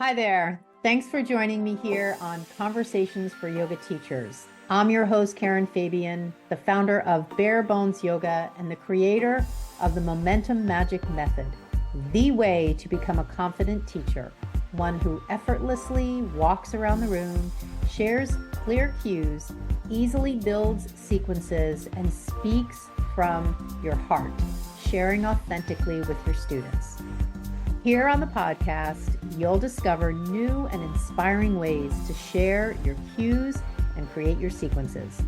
Hi there. Thanks for joining me here on Conversations for Yoga Teachers. I'm your host, Karen Fabian, the founder of Bare Bones Yoga and the creator of the Momentum Magic Method, the way to become a confident teacher, one who effortlessly walks around the room, shares clear cues, easily builds sequences, and speaks from your heart, sharing authentically with your students. Here on the podcast, you'll discover new and inspiring ways to share your cues and create your sequences.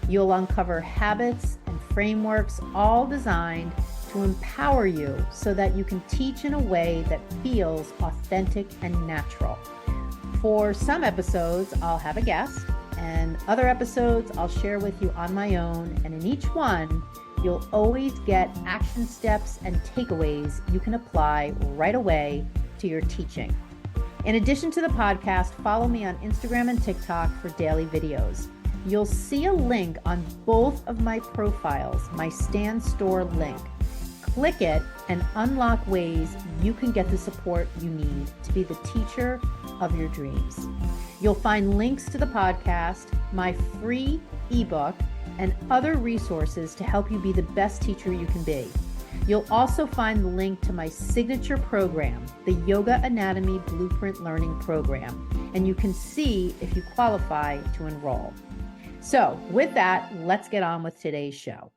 You'll uncover habits and frameworks all designed to empower you so that you can teach in a way that feels authentic and natural. For some episodes, I'll have a guest, and other episodes I'll share with you on my own, and in each one, you'll always get action steps and takeaways you can apply right away to your teaching. In addition to the podcast, follow me on Instagram and TikTok for daily videos. You'll see a link on both of my profiles, my Stan Store link. Click it and unlock ways you can get the support you need to be the teacher of your dreams. You'll find links to the podcast, my free ebook, and other resources to help you be the best teacher you can be. You'll also find the link to my signature program, the Yoga Anatomy Blueprint Learning Program, and you can see if you qualify to enroll. So with that, let's get on with today's show.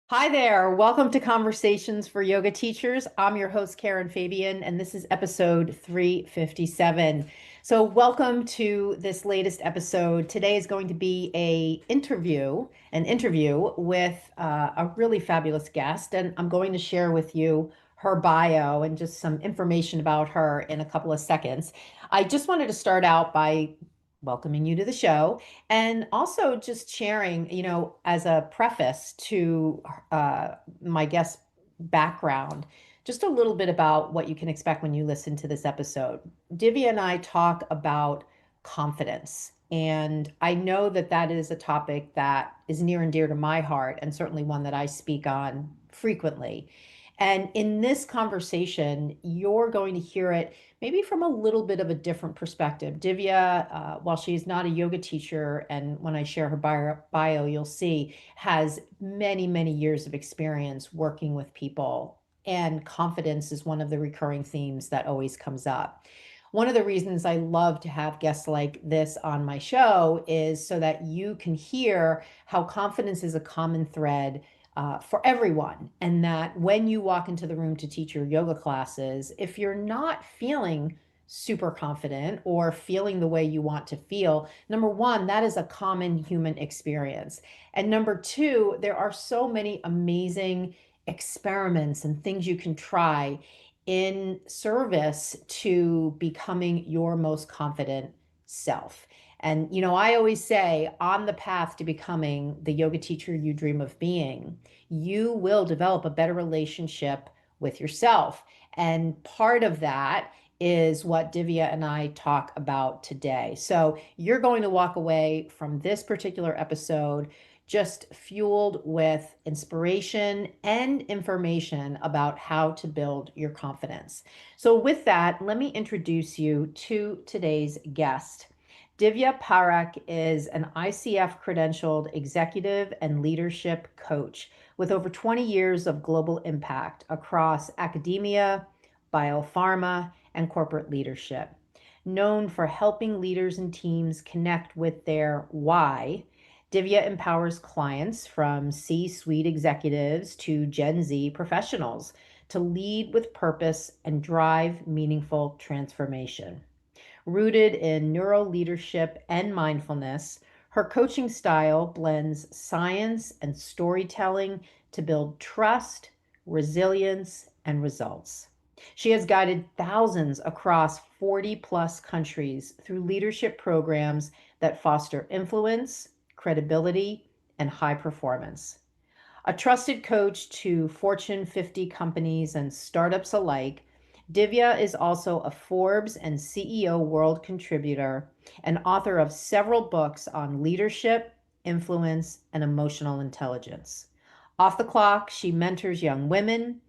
Hi there. Welcome to Conversations for Yoga Teachers. I'm your host, Karen Fabian, and this is episode 357. So welcome to this latest episode. Today is going to be an interview with a really fabulous guest, and I'm going to share with you her bio and just some information about her in a couple of seconds. I just wanted to start out by welcoming you to the show and also just sharing, as a preface to my guest background, just a little bit about what you can expect when you listen to this episode. Divya and I talk about confidence, and I know that that is a topic that is near and dear to my heart, and certainly one that I speak on frequently. And in this conversation, you're going to hear it maybe from a little bit of a different perspective. Divya, while she's not a yoga teacher, and when I share her bio, you'll see, has many, many years of experience working with people. And confidence is one of the recurring themes that always comes up. One of the reasons I love to have guests like this on my show is so that you can hear how confidence is a common thread for everyone. And that when you walk into the room to teach your yoga classes, if you're not feeling super confident or feeling the way you want to feel, number one, that is a common human experience. And number two, there are so many amazing experiments and things you can try in service to becoming your most confident self. And, I always say, on the path to becoming the yoga teacher you dream of being, you will develop a better relationship with yourself. And part of that is what Divya and I talk about today. So you're going to walk away from this particular episode just fueled with inspiration and information about how to build your confidence. So with that, let me introduce you to today's guest. Divya Parekh is an ICF-credentialed executive and leadership coach with over 20 years of global impact across academia, biopharma, and corporate leadership. Known for helping leaders and teams connect with their why, Divya empowers clients from C-suite executives to Gen Z professionals to lead with purpose and drive meaningful transformation. Rooted in neuro-leadership and mindfulness, her coaching style blends science and storytelling to build trust, resilience, and results. She has guided thousands across 40 plus countries through leadership programs that foster influence, credibility, and high performance. A trusted coach to Fortune 50 companies and startups alike, Divya is also a Forbes and CEO World contributor and author of several books on leadership, influence, and emotional intelligence. Off the clock, she mentors young women,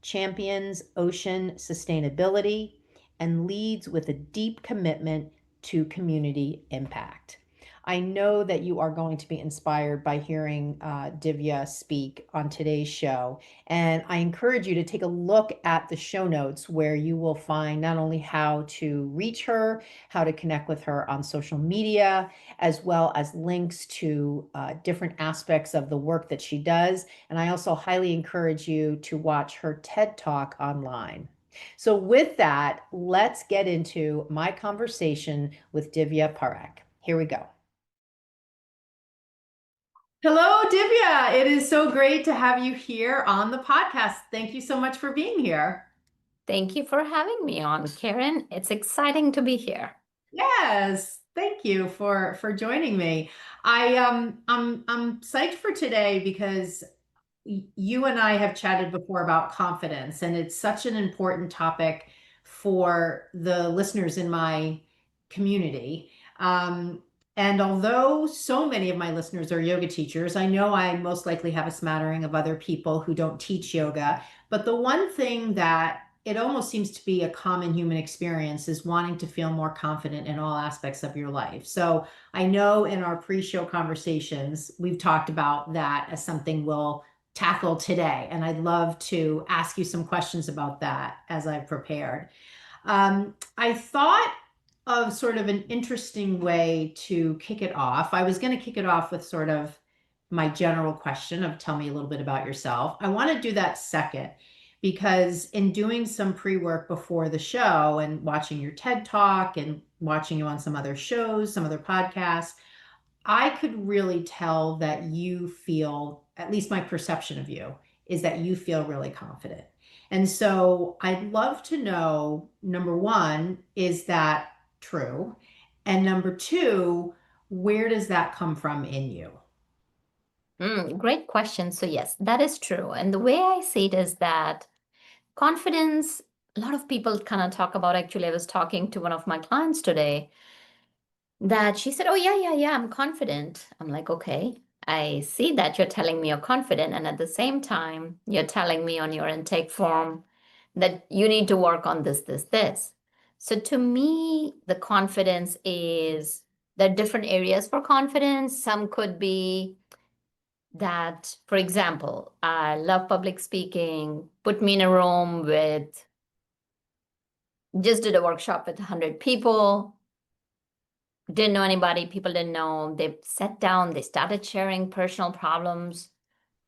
champions ocean sustainability, and leads with a deep commitment to community impact. I know that you are going to be inspired by hearing Divya speak on today's show. And I encourage you to take a look at the show notes where you will find not only how to reach her, how to connect with her on social media, as well as links to different aspects of the work that she does. And I also highly encourage you to watch her TED Talk online. So, with that, let's get into my conversation with Divya Parekh. Here we go. Hello, Divya. It is so great to have you here on the podcast. Thank you so much for being here. Thank you for having me on, Karen. It's exciting to be here. Yes, thank you for joining me. I'm psyched for today because you and I have chatted before about confidence, and it's such an important topic for the listeners in my community. And although so many of my listeners are yoga teachers, I know I most likely have a smattering of other people who don't teach yoga. But the one thing that it almost seems to be a common human experience is wanting to feel more confident in all aspects of your life. So I know in our pre-show conversations, we've talked about that as something we'll tackle today. And I'd love to ask you some questions about that as I've prepared. I thought of sort of an interesting way to kick it off. I was going to kick it off with sort of my general question of tell me a little bit about yourself. I want to do that second because in doing some pre-work before the show and watching your TED Talk and watching you on some other shows, some other podcasts, I could really tell that you feel, at least my perception of you, is that you feel really confident. And so I'd love to know, number one, is that true? And number two, where does that come from in you? Great question. So, yes, that is true. And the way I see it is that confidence, a lot of people kind of talk about. Actually, I was talking to one of my clients today that she said, "Oh, yeah, I'm confident." I'm like, "Okay, I see that you're telling me you're confident. And at the same time, you're telling me on your intake form that you need to work on this. So to me, the confidence is there are different areas for confidence. Some could be that, for example, I love public speaking, put me in a room with, just did a workshop with 100 people, didn't know anybody, people didn't know. They sat down, they started sharing personal problems.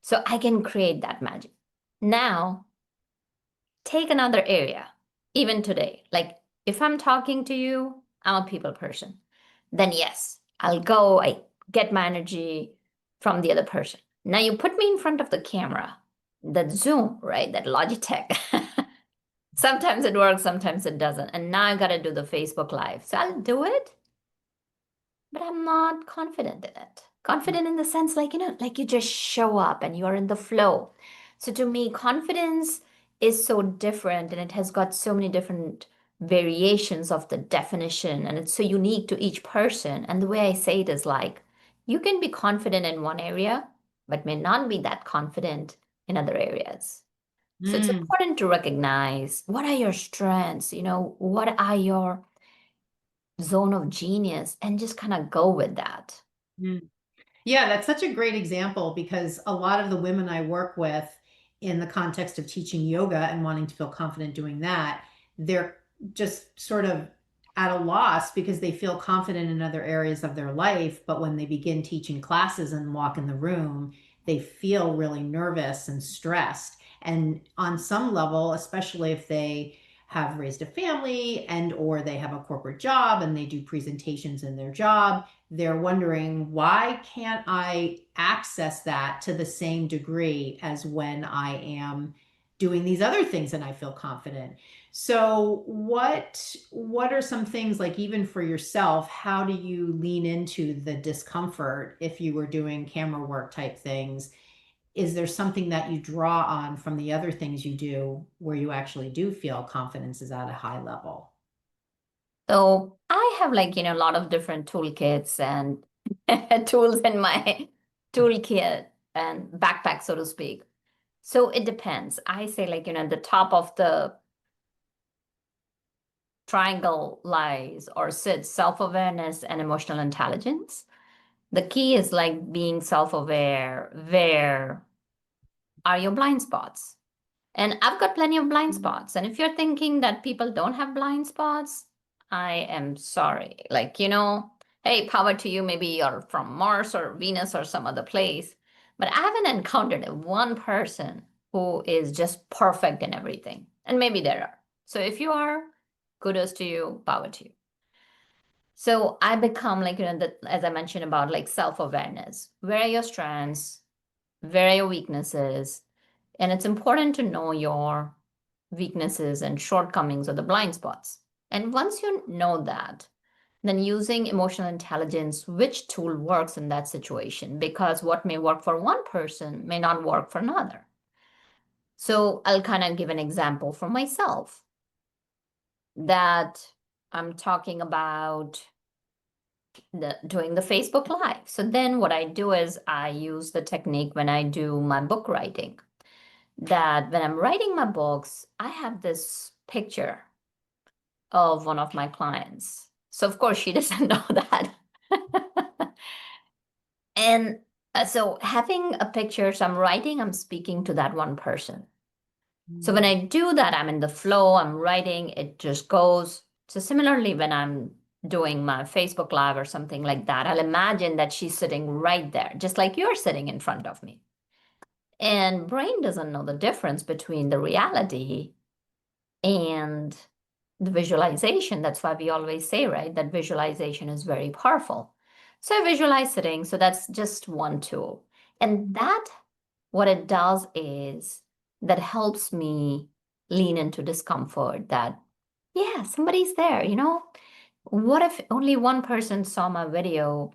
So I can create that magic. Now, take another area, even today. Like if I'm talking to you, I'm a people person. Then yes, I get my energy from the other person. Now you put me in front of the camera, that Zoom, right? That Logitech. Sometimes it works, sometimes it doesn't. And now I got to do the Facebook Live. So I'll do it, but I'm not confident in it. Confident in the sense like, like you just show up and you're in the flow. So to me, confidence is so different and it has got so many different variations of the definition and it's so unique to each person. And the way I say it is like, you can be confident in one area, but may not be that confident in other areas. So it's Mm, important to recognize what are your strengths, what are your zone of genius, and just kind of go with that. mm. Yeah, that's such a great example because a lot of the women I work with in the context of teaching yoga and wanting to feel confident doing that, they're just sort of at a loss because they feel confident in other areas of their life. But when they begin teaching classes and walk in the room, they feel really nervous and stressed. And on some level, especially if they have raised a family and or they have a corporate job and they do presentations in their job, they're wondering, why can't I access that to the same degree as when I am doing these other things and I feel confident? So what are some things, like even for yourself, how do you lean into the discomfort if you were doing camera work type things? Is there something that you draw on from the other things you do where you actually do feel confidence is at a high level? So I have like, a lot of different toolkits and tools in my toolkit and backpack, so to speak. So it depends. I say, like, the top of the triangle lies or sits self-awareness and emotional intelligence. The key is like being self-aware. Where are your blind spots? And I've got plenty of blind spots. And if you're thinking that people don't have blind spots, I am sorry. Like, hey, power to you. Maybe you're from Mars or Venus or some other place. But I haven't encountered one person who is just perfect in everything. And maybe there are. So if you are, kudos to you, power to you. So I become like, as I mentioned about like self-awareness. Where are your strengths? Where are your weaknesses? And it's important to know your weaknesses and shortcomings or the blind spots. And once you know that, then using emotional intelligence, which tool works in that situation, because what may work for one person may not work for another. So I'll kind of give an example for myself that I'm talking about doing the Facebook Live. So then what I do is I use the technique when I do my book writing, that when I'm writing my books, I have this picture of one of my clients. So of course she doesn't know that. And so having a picture, so I'm writing, I'm speaking to that one person. So when I do that, I'm in the flow, I'm writing, it just goes. So similarly, when I'm doing my Facebook Live or something like that, I'll imagine that she's sitting right there, just like you're sitting in front of me. And brain doesn't know the difference between the reality and the visualization. That's why we always say, right, that visualization is very powerful. So I visualize sitting. So that's just one tool. And that, what it does is that helps me lean into discomfort that, yeah, somebody's there, What if only one person saw my video?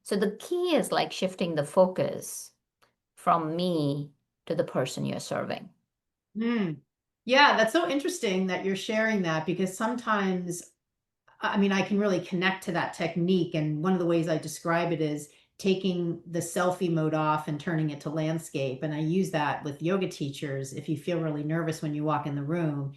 So the key is like shifting the focus from me to the person you're serving. Mm. Yeah, that's so interesting that you're sharing that because sometimes, I mean, I can really connect to that technique. And one of the ways I describe it is taking the selfie mode off and turning it to landscape. And I use that with yoga teachers. If you feel really nervous when you walk in the room,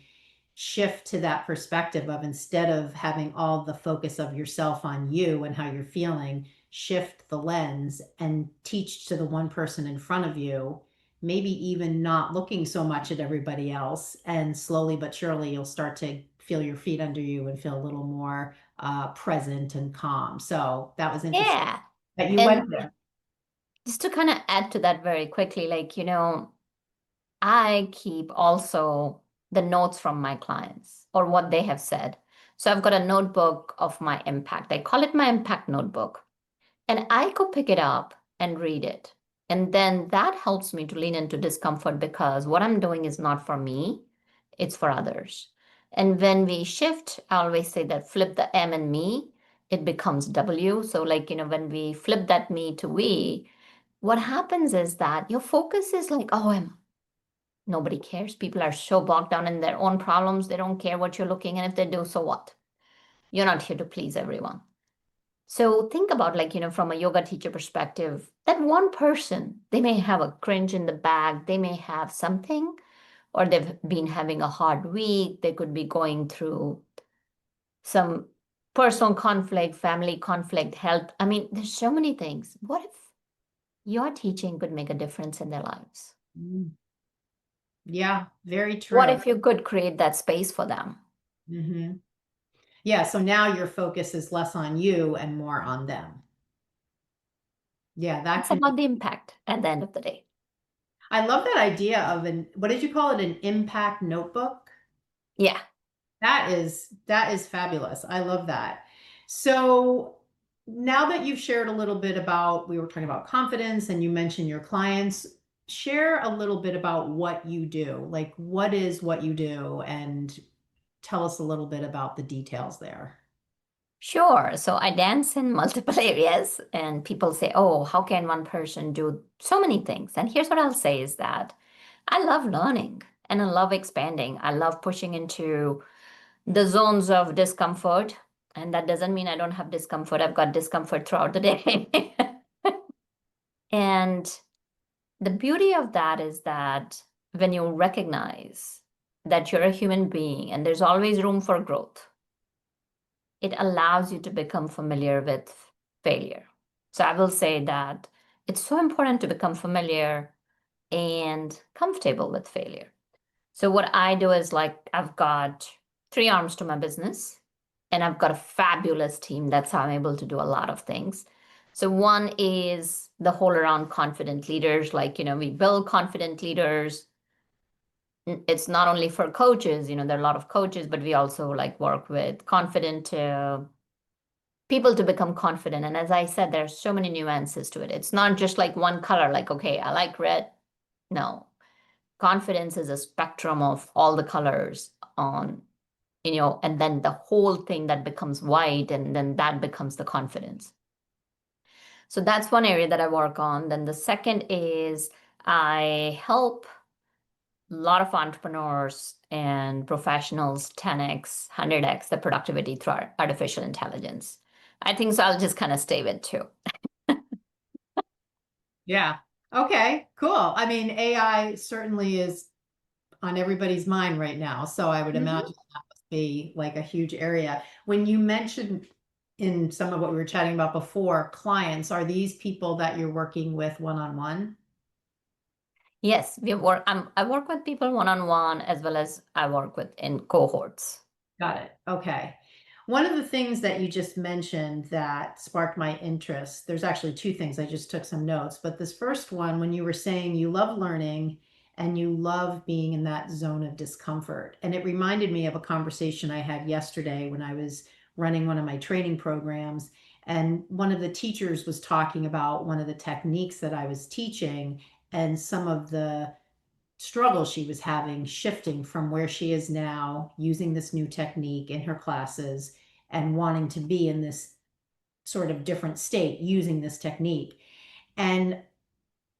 shift to that perspective of, instead of having all the focus of yourself on you and how you're feeling, shift the lens and teach to the one person in front of you, maybe even not looking so much at everybody else. And slowly but surely, you'll start to feel your feet under you and feel a little more present and calm. So that was interesting Yeah. that you And went there. just to kind of add to that very quickly, like, I keep also the notes from my clients or what they have said. So I've got a notebook of my impact. I call it my impact notebook. And I could pick it up and read it. And then that helps me to lean into discomfort because what I'm doing is not for me, it's for others. And when we shift, I always say that flip the M in me, it becomes W. So, like, when we flip that me to we, what happens is that your focus is like, oh, nobody cares. People are so bogged down in their own problems. They don't care what you're looking. And if they do, so what? You're not here to please everyone. So think about, like, from a yoga teacher perspective, that one person, they may have a cringe in the back, they may have something, or they've been having a hard week, they could be going through some personal conflict, family conflict, health. I mean, there's so many things. What if your teaching could make a difference in their lives? Mm. Yeah, very What true. if you could create that space for them? Hmm. Yeah, so now your focus is less on you and more on them. Yeah, that It's can about the impact at the end of the day. I love that idea of what did you call it? An impact notebook? Yeah. That is fabulous. I love that. So now that you've shared a little bit about, we were talking about confidence and you mentioned your clients, share a little bit about what you do. Like, what is what you do? And tell us a little bit about the details there. Sure. So I dance in multiple areas, and people say, oh, how can one person do so many things? And here's what I'll say is that I love learning and I love expanding. I love pushing into the zones of discomfort. And that doesn't mean I don't have discomfort. I've got discomfort throughout the day. And the beauty of that is that when you recognize that you're a human being and there's always room for growth, it allows you to become familiar with failure. So I will say that it's so important to become familiar and comfortable with failure. So what I do is like I've got three arms to my business and I've got a fabulous team. That's how I'm able to do a lot of things. So one is the whole around confident leaders, like, we build confident leaders. It's not only for coaches, there are a lot of coaches, but we also like work with confident people to become confident. And as I said, there's so many nuances to it. It's not just like one color, like, okay, I like red. No, confidence is a spectrum of all the colors on, and then the whole thing that becomes white, and then that becomes the confidence. So that's one area that I work on. Then the second is I help a lot of entrepreneurs and professionals 10x, 100x the productivity through artificial intelligence. I think so. I'll just kind of stay with two. Yeah. Okay, cool. I mean, AI certainly is on everybody's mind right now. So I would imagine that must be like a huge area. When you mentioned in some of what we were chatting about before, clients, are these people that you're working with one-on-one? Yes, I work with people one-on-one as well as I work with in cohorts. Got it. Okay. One of the things that you just mentioned that sparked my interest, there's actually two things. I just took some notes, but this first one, when you were saying you love learning and you love being in that zone of discomfort, and it reminded me of a conversation I had yesterday when I was running one of my training programs. And one of the teachers was talking about one of the techniques that I was teaching and some of the struggle she was having shifting from where she is now using this new technique in her classes and wanting to be in this sort of different state using this technique. And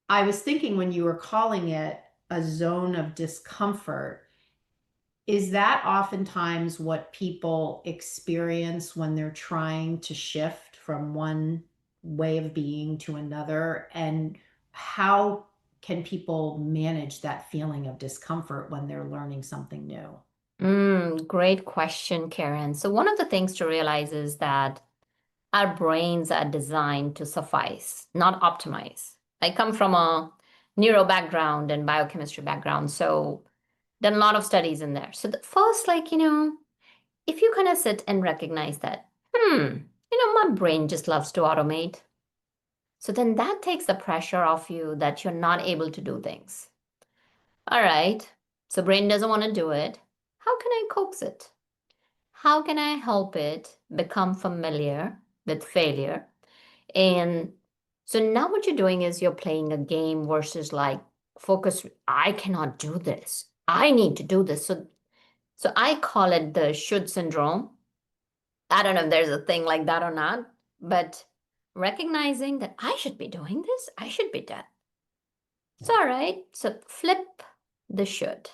I was thinking when you were calling it a zone of discomfort, is that oftentimes what people experience when they're trying to shift from one way of being to another? And how can people manage that feeling of discomfort when they're learning something new? Great question, Karen. So one of the things to realize is that our brains are designed to suffice, not optimize. I come from a neuro background and biochemistry background, so done a lot of studies in there. So the first, if you kind of sit and recognize that, my brain just loves to automate. So then that takes the pressure off you that you're not able to do things. All right. So brain doesn't want to do it. How can I coax it? How can I help it become familiar with failure? And so now what you're doing is you're playing a game versus like focus, I cannot do this. I need to do this. So I call it the should syndrome. I don't know if there's a thing like that or not, but recognizing that I should be doing this, I should be done. It's all right. So flip the should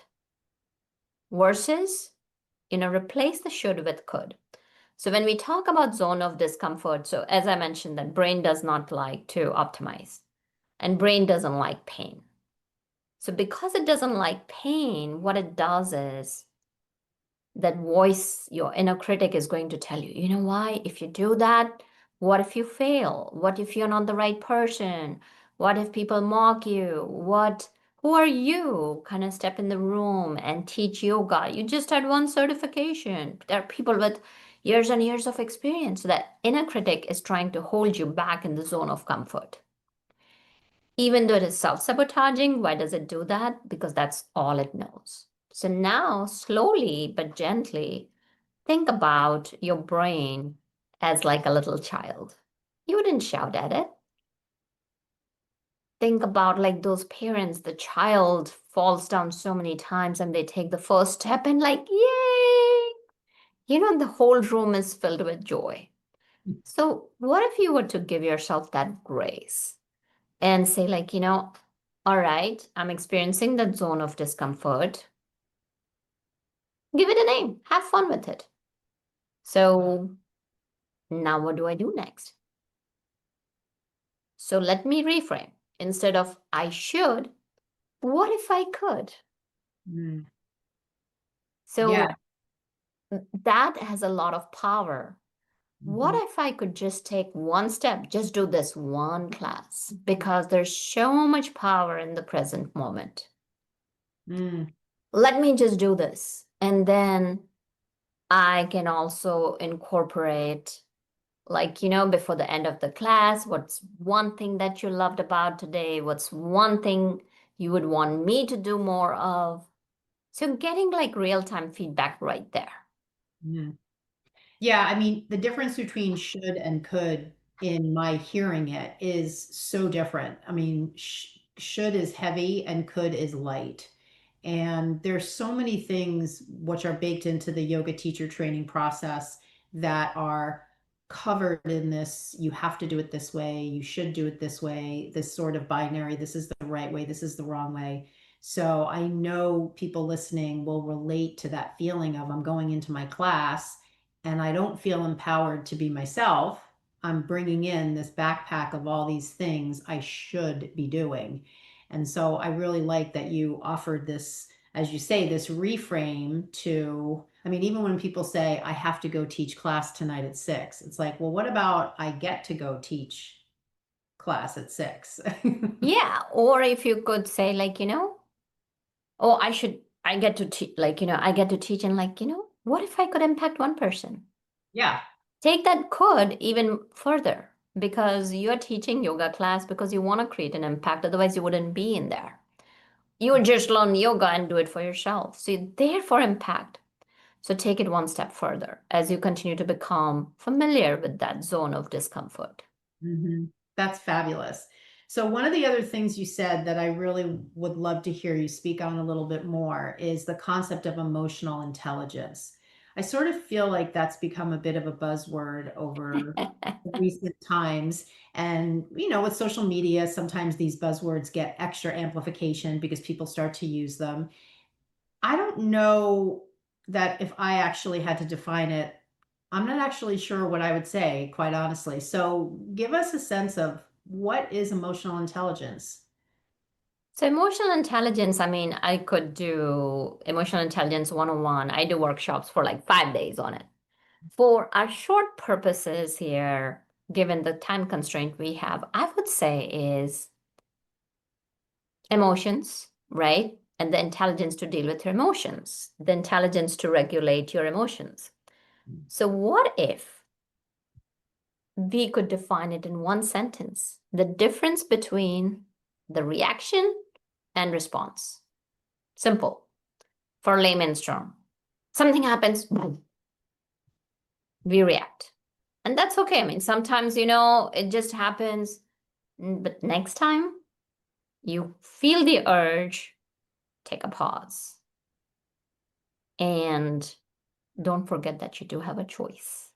versus, replace the should with could. So when we talk about zone of discomfort, so as I mentioned, that brain does not like to optimize and brain doesn't like pain. So because it doesn't like pain, what it does is that voice, your inner critic is going to tell you, you know why? If you do that, what if you fail? What if you're not the right person? What if people mock you? Who are you? Kind of step in the room and teach yoga. You just had one certification. There are people with years and years of experience. So that inner critic is trying to hold you back in the zone of comfort. Even though it is self-sabotaging, why does it do that? Because that's all it knows. So now, slowly but gently, think about your brain as like a little child. You wouldn't shout at it. Think about like those parents, the child falls down so many times and they take the first step and like, yay! The whole room is filled with joy. So what if you were to give yourself that grace and say like, all right, I'm experiencing that zone of discomfort. Give it a name. Have fun with it. So now what do I do next? So let me reframe. Instead of I should, what if I could? Mm. Yeah. So that has a lot of power. What Mhm. if I could just take one step, just do this one class? Because there's so much power in the present moment. Mm. Let me just do this. And then I can also incorporate, like, before the end of the class, what's one thing that you loved about today? What's one thing you would want me to do more of? So getting like real-time feedback right there. Mm. Yeah, I mean, the difference between should and could in my hearing it is so different. I mean, should is heavy and could is light. And there's so many things which are baked into the yoga teacher training process that are covered in this. You have to do it this way. You should do it this way. This sort of binary. This is the right way. This is the wrong way. So I know people listening will relate to that feeling of I'm going into my class and I don't feel empowered to be myself. I'm bringing in this backpack of all these things I should be doing. And so I really like that you offered this, as you say, this reframe to, I mean, even when people say, I have to go teach class tonight at 6, it's like, well, what about I get to go teach class at 6? Yeah. Or if you could say, like, oh, I get to teach, like, I get to teach, and like, what if I could impact one person? Yeah. Take that could even further, because you're teaching yoga class because you want to create an impact. Otherwise, you wouldn't be in there. You would just learn yoga and do it for yourself. So you're there for impact. So take it one step further as you continue to become familiar with that zone of discomfort. Hmm. That's fabulous. So, one of the other things you said that I really would love to hear you speak on a little bit more is the concept of emotional intelligence. I sort of feel like that's become a bit of a buzzword over recent times. And, with social media, sometimes these buzzwords get extra amplification because people start to use them. I don't know that if I actually had to define it, I'm not actually sure what I would say, quite honestly. So give us a sense of what is emotional intelligence? So emotional intelligence, I mean, I could do emotional intelligence 101. I do workshops for like 5 days on it. For our short purposes here, given the time constraint we have, I would say is emotions, right? And the intelligence to deal with your emotions, the intelligence to regulate your emotions. So what if we could define it in one sentence? The difference between the reaction and response. Simple. For layman's term. Something happens, we react. And that's okay. I mean, sometimes, it just happens. But next time you feel the urge, take a pause. And don't forget that you do have a choice.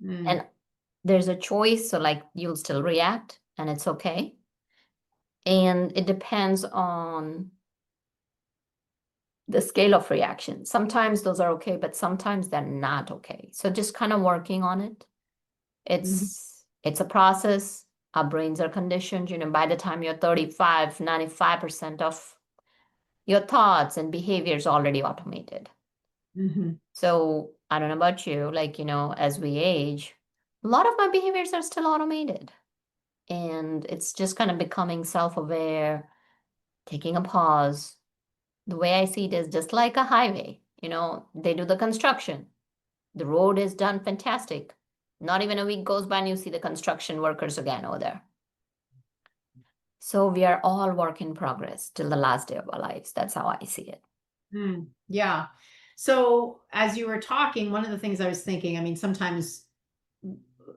Mm, And there's a choice, so like you'll still react, and it's okay. And it depends on the scale of reaction. Sometimes those are okay, but sometimes they're not okay. So just kind of working on it. mhm, It's a process. Our brains are conditioned. By the time you're 35, 95% of your thoughts and behaviors already automated. mhm, So I don't know about you, like, as we age, a lot of my behaviors are still automated. And it's just kind of becoming self-aware, taking a pause. The way I see it is just like a highway. They do the construction. The road is done fantastic. Not even a week goes by and you see the construction workers again over there. So we are all work in progress till the last day of our lives. That's how I see it. Yeah. So as you were talking, one of the things I was thinking, I mean, sometimes,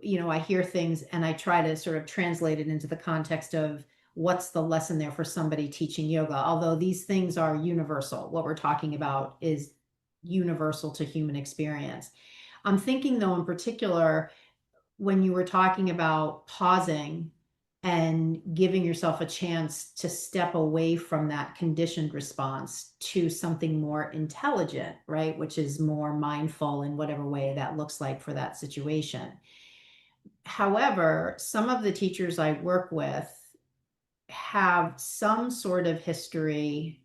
I hear things and I try to sort of translate it into the context of what's the lesson there for somebody teaching yoga. Although these things are universal, what we're talking about is universal to human experience. I'm thinking, though, in particular, when you were talking about pausing and giving yourself a chance to step away from that conditioned response to something more intelligent, right? Which is more mindful in whatever way that looks like for that situation. However, some of the teachers I work with have some sort of history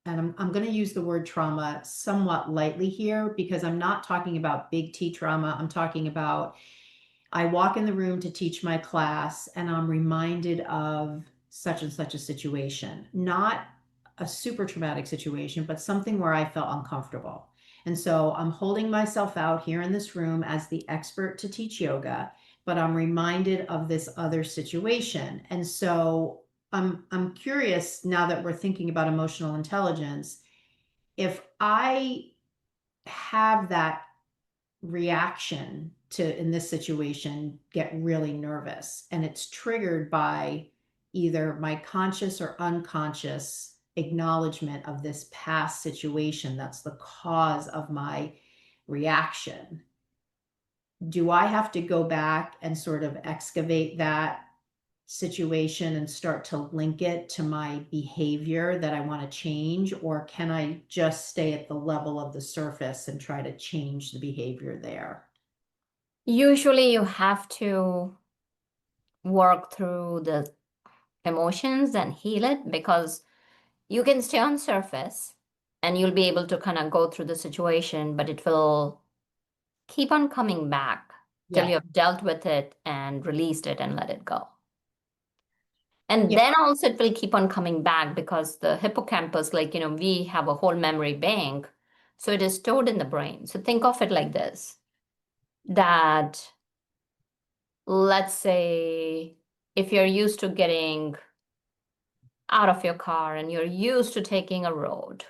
and I'm going to use the word trauma somewhat lightly here because I'm not talking about big T trauma. I'm talking about I walk in the room to teach my class and I'm reminded of such and such a situation, not a super traumatic situation, but something where I felt uncomfortable. And so I'm holding myself out here in this room as the expert to teach yoga, but I'm reminded of this other situation. And so I'm curious now that we're thinking about emotional intelligence, if I have that reaction to, in this situation, get really nervous and it's triggered by either my conscious or unconscious acknowledgement of this past situation that's the cause of my reaction, do I have to go back and sort of excavate that situation and start to link it to my behavior that I want to change? Or can I just stay at the level of the surface and try to change the behavior there? Usually you have to work through the emotions and heal it, because you can stay on surface and you'll be able to kind of go through the situation, but it will keep on coming back till Yeah. you have dealt with it and released it and let it go. And Yeah. then also it will keep on coming back because the hippocampus, like, we have a whole memory bank. So it is stored in the brain. So think of it like this, that let's say if you're used to getting out of your car and you're used to taking a road,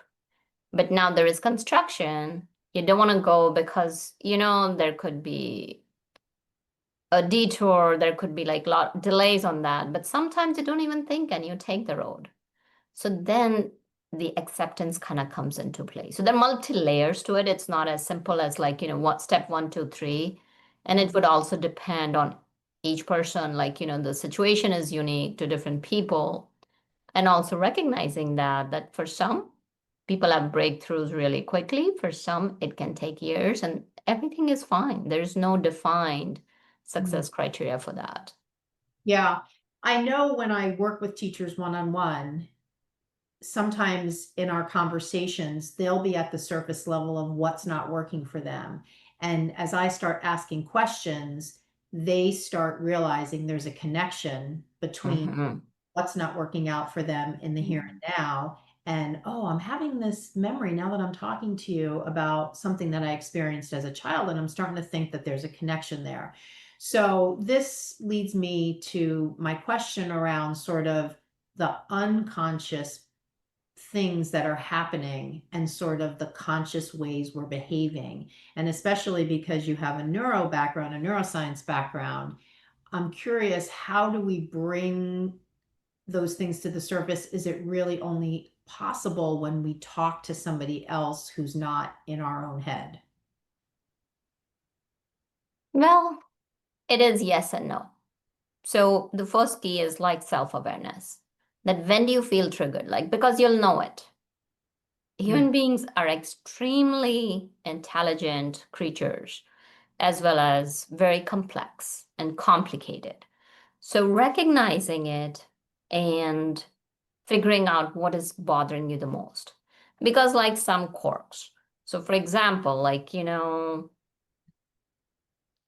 but now there is construction, you don't want to go because, there could be a detour, there could be like lot delays on that, but sometimes you don't even think and you take the road. So then the acceptance kind of comes into play. So there are multi layers to it. It's not as simple as like, what step one, two, three. And it would also depend on each person. Like, the situation is unique to different people. And also recognizing that for some, people have breakthroughs really quickly. For some, it can take years and everything is fine. There's no defined Mhm. success criteria for that. Yeah. I know when I work with teachers one-on-one, sometimes in our conversations, they'll be at the surface level of what's not working for them. And as I start asking questions, they start realizing there's a connection between Mhm. what's not working out for them in the here and now. And oh, I'm having this memory now that I'm talking to you about something that I experienced as a child, and I'm starting to think that there's a connection there. So this leads me to my question around sort of the unconscious things that are happening and sort of the conscious ways we're behaving. And especially because you have a neuro background, a neuroscience background, I'm curious, how do we bring those things to the surface? Is it really only possible when we talk to somebody else who's not in our own head? Well, it is yes and no. So the first key is like self-awareness. That when do you feel triggered? Like, because you'll know it. Mm. Human beings are extremely intelligent creatures, as well as very complex and complicated. So recognizing it and figuring out what is bothering you the most. Because like some quirks. So for example, like,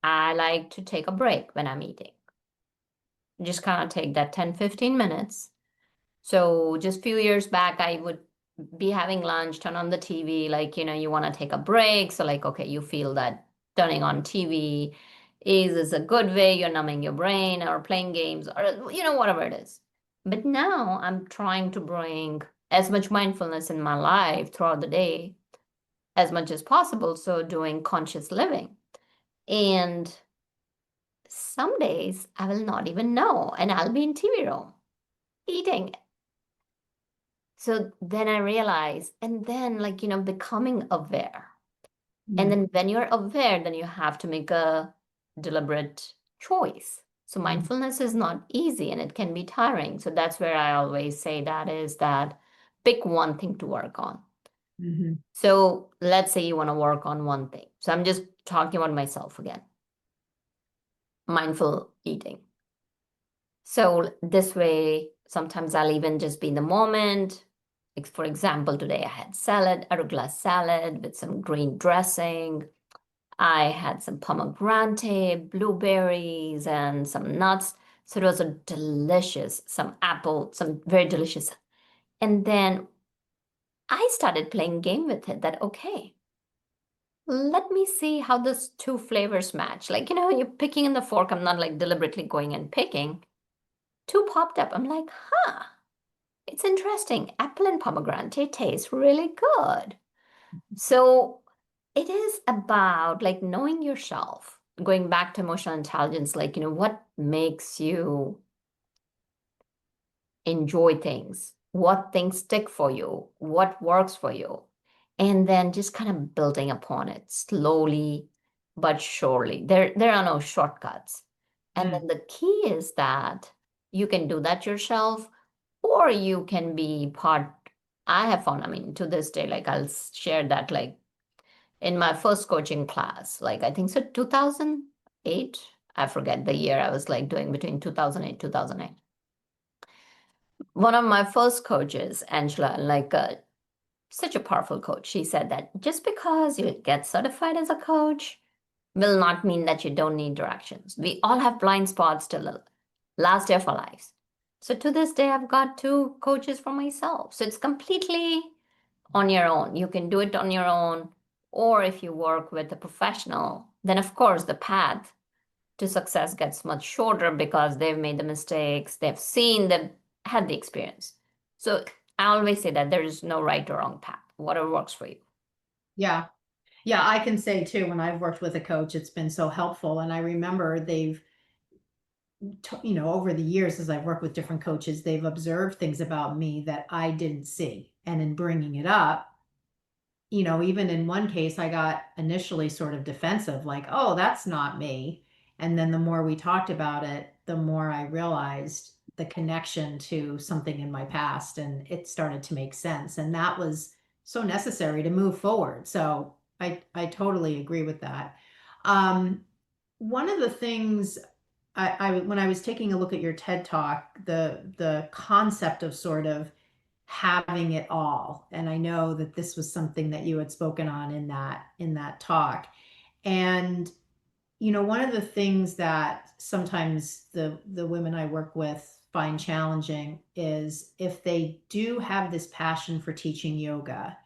I like to take a break when I'm eating. Just kind of take that 10-15 minutes. So just few years back, I would be having lunch, turn on the TV, like, you want to take a break. So like, okay, you feel that turning on TV is a good way, you're numbing your brain or playing games or, whatever it is. But now I'm trying to bring as much mindfulness in my life throughout the day as much as possible. So doing conscious living. And some days I will not even know and I'll be in TV room eating. So then I realized, and then like, becoming aware. And Mm. then when you're aware, then you have to make a deliberate choice. So Mm. mindfulness is not easy and it can be tiring. So that's where I always say that is that pick one thing to work on. Mhm. So let's say you want to work on one thing. So I'm just talking about myself again, mindful eating. So this way, sometimes I'll even just be in the moment, For example, today I had salad, arugula salad with some green dressing. I had some pomegranate, blueberries, and some nuts. So it was a delicious, some apple, some very delicious. And then I started playing game with it that, okay, let me see how those two flavors match. Like, you're picking in the fork. I'm not like deliberately going and picking. Two popped up. I'm like, huh, it's interesting. Apple and pomegranate taste really good. So it is about like knowing yourself, going back to emotional intelligence, like, what makes you enjoy things, what things stick for you, what works for you, and then just kind of building upon it slowly but surely. There are no shortcuts. And Mm. then the key is that you can do that yourself, or you can be part. I have found, I mean, to this day, like I'll share that, like in my first coaching class, like I think so 2008, I forget the year, I was like doing between 2008, 2009. One of my first coaches, Angela, like such a powerful coach, she said that just because you get certified as a coach will not mean that you don't need directions. We all have blind spots till the last day of our lives. So to this day, I've got two coaches for myself. So it's completely on your own. You can do it on your own. Or if you work with a professional, then of course the path to success gets much shorter because they've made the mistakes, they've had the experience. So I always say that there is no right or wrong path, whatever works for you. Yeah. Yeah, I can say too, when I've worked with a coach, it's been so helpful. And I remember over the years, as I've worked with different coaches, they've observed things about me that I didn't see. And in bringing it up, even in one case, I got initially sort of defensive, like, oh, that's not me. And then the more we talked about it, the more I realized the connection to something in my past, and it started to make sense. And that was so necessary to move forward. So I totally agree with that. Um, One of the things when I was taking a look at your TED talk, the concept of sort of having it all. And I know that this was something that you had spoken on in that talk. And one of the things that sometimes the women I work with find challenging is if they do have this passion for teaching yoga,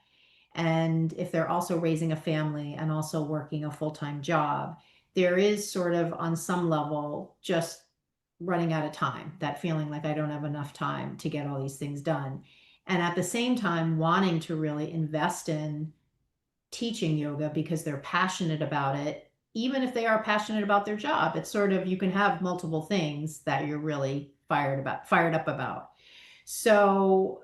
and if they're also raising a family and also working a full-time job, there is sort of on some level just running out of time, that feeling like I don't have enough time to get all these things done. And at the same time, wanting to really invest in teaching yoga because they're passionate about it, even if they are passionate about their job. It's sort of, you can have multiple things that you're really fired up about. So,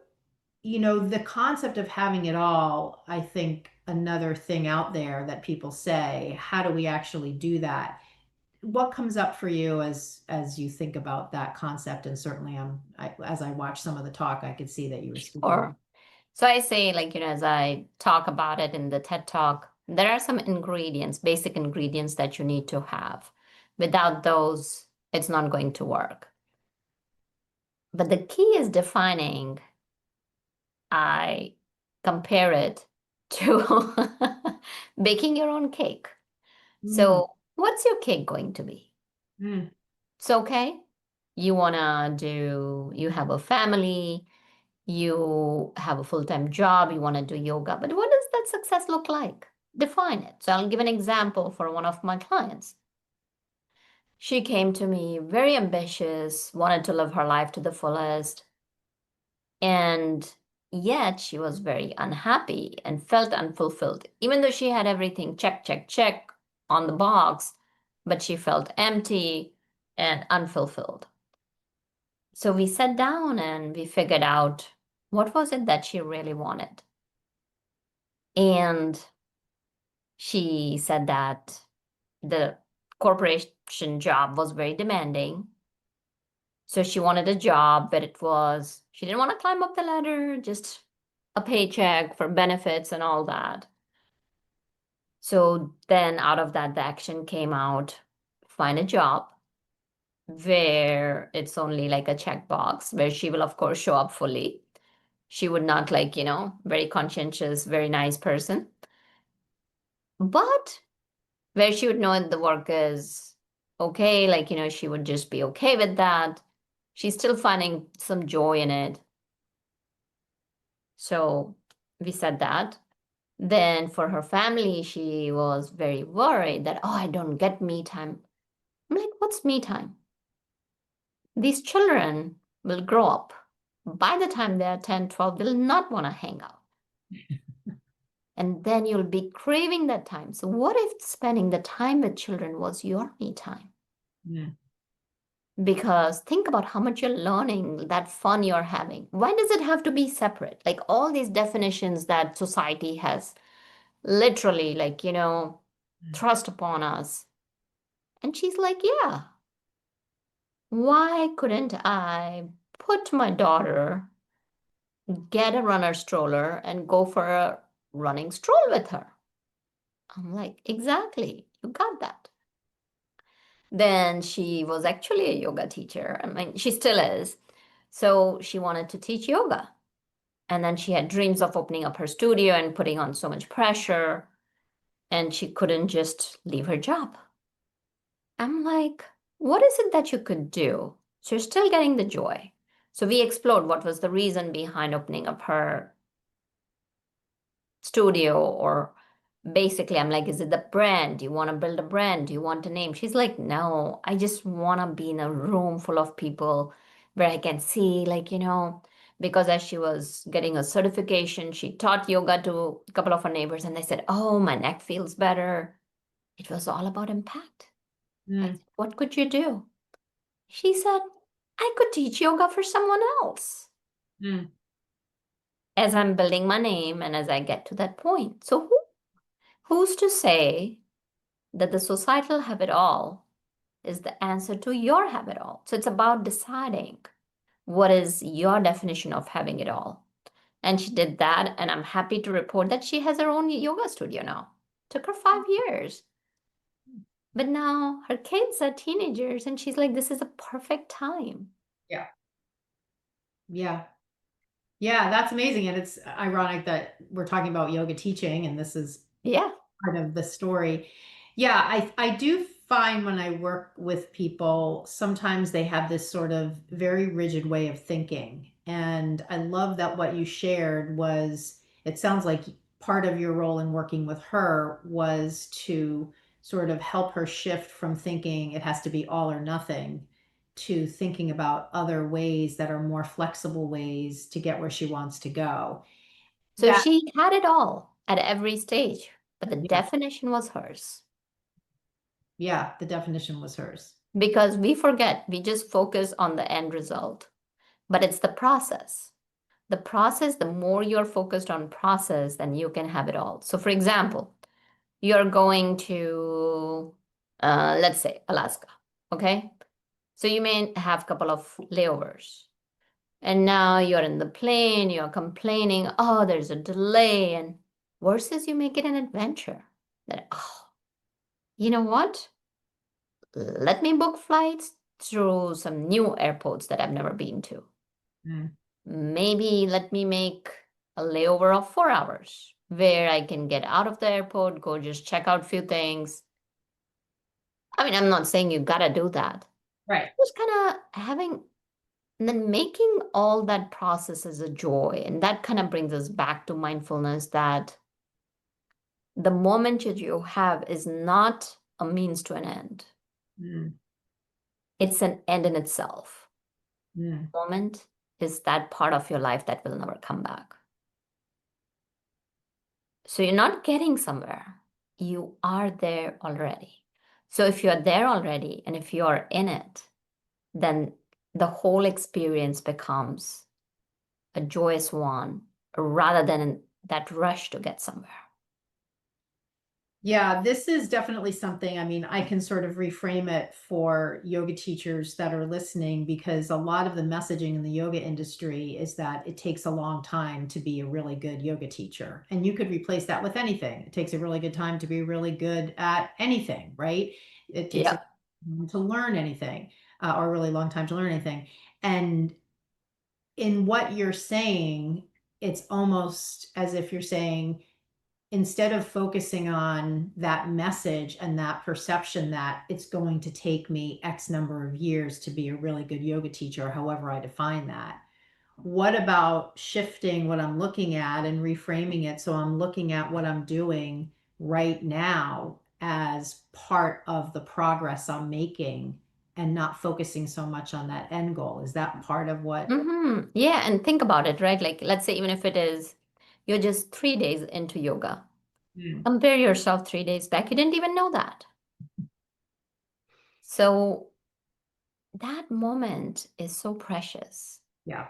the concept of having it all, I think another thing out there that people say, how do we actually do that? What comes up for you as you think about that concept? And certainly as I watched some of the talk, I could see that you were speaking. Or so I say, like, as I talk about it in the TED Talk, there are some ingredients, basic ingredients that you need to have. Without those, it's not going to work. But the key is defining, I compare it to baking your own cake. Mm, So, what's your cake going to be? mm, It's okay. You have a family, you have a full-time job, you want to do yoga, but what does that success look like? Define it. So I'll give an example for one of my clients. She came to me very ambitious, wanted to live her life to the fullest, and yet she was very unhappy and felt unfulfilled, even though she had everything check, check, check on the box, but she felt empty and unfulfilled. So we sat down and we figured out what was it that she really wanted. And she said that the corporation job was very demanding. So she wanted a job, but she didn't want to climb up the ladder, just a paycheck for benefits and all that. So then out of that, the action came out, find a job where it's only like a checkbox, where she will, of course, show up fully. She would not like, very conscientious, very nice person. But where she would know the work is okay, like, she would just be okay with that. She's still finding some joy in it. So we said that. Then for her family, she was very worried that, oh, I don't get me time. I'm like, what's me time? These children will grow up. By the time they're 10, 12, they'll not want to hang out. And then you'll be craving that time. So what if spending the time with children was your me time? Yeah. Because think about how much you're learning, that fun you're having. Why does it have to be separate? Like all these definitions that society has literally, like, thrust upon us. And she's like, yeah, why couldn't I put my daughter, get a runner stroller, and go for a running stroll with her? I'm like, exactly, you got that. Then she was actually a yoga teacher. I mean, she still is. So she wanted to teach yoga. And then she had dreams of opening up her studio and putting on so much pressure. And she couldn't just leave her job. I'm like, what is it that you could do? So you're still getting the joy. So we explored what was the reason behind opening up her studio, or basically I'm like, is it the brand? Do you want to build a brand? Do you want a name? She's like, no, I just want to be in a room full of people where I can see, like, because as she was getting a certification, she taught yoga to a couple of her neighbors and they said, oh, my neck feels better. It was all about impact. I Mm. said, what could you do? She said, I could teach yoga for someone else Mm. as I'm building my name and as I get to that point. So who's to say that the societal have it all is the answer to your have it all? So it's about deciding what is your definition of having it all. And she did that, and I'm happy to report that she has her own yoga studio now. Took her 5 years. But now her kids are teenagers, and she's like, this is a perfect time. Yeah. Yeah. Yeah, that's amazing. And it's ironic that we're talking about yoga teaching, and this is Yeah. part of the story. Yeah, I do find when I work with people, sometimes they have this sort of very rigid way of thinking. And I love that what you shared was, it sounds like part of your role in working with her was to sort of help her shift from thinking it has to be all or nothing to thinking about other ways that are more flexible ways to get where she wants to go. So That, she had it all at every stage, but the yeah, definition was hers. yeah, the definition was hers. Because we forget, we just focus on the end result, but it's the process. The process, the more you're focused on process, then you can have it all. So, for example, you're going to, let's say, Alaska, okay? So you may have a couple of layovers. And now you're in the plane, you're complaining, oh, there's a delay. And versus you make it an adventure. That, oh, you know what? Let me book flights through some new airports that I've never been to. Mm. Maybe let me make a layover of 4 hours where I can get out of the airport, go just check out a few things. I mean, I'm not saying you gotta do that. Right. Just kind of having, and then making all that process as a joy. And that kind of brings us back to mindfulness, that the moment that you have is not a means to an end. Mm. It's an end in itself. Mm. Moment is that part of your life that will never come back. So you're not getting somewhere. You are there already. So if you're there already and if you're in it, then the whole experience becomes a joyous one rather than that rush to get somewhere. Yeah, this is definitely something, I mean, I can sort of reframe it for yoga teachers that are listening, because a lot of the messaging in the yoga industry is that it takes a long time to be a really good yoga teacher. And you could replace that with anything. It takes a really good time to be really good at anything, right? It takes a Yeah. time to learn anything, or a really long time to learn anything. And in what you're saying, it's almost as if you're saying, instead of focusing on that message and that perception that it's going to take me X number of years to be a really good yoga teacher, however I define that, what about shifting what I'm looking at and reframing it so I'm looking at what I'm doing right now as part of the progress I'm making and not focusing so much on that end goal? Is that part of what? Yeah, and think about it, right? Like, let's say even if it is you're just 3 days into yoga, Mm. compare yourself 3 days back. You didn't even know that. So that moment is so precious. Yeah.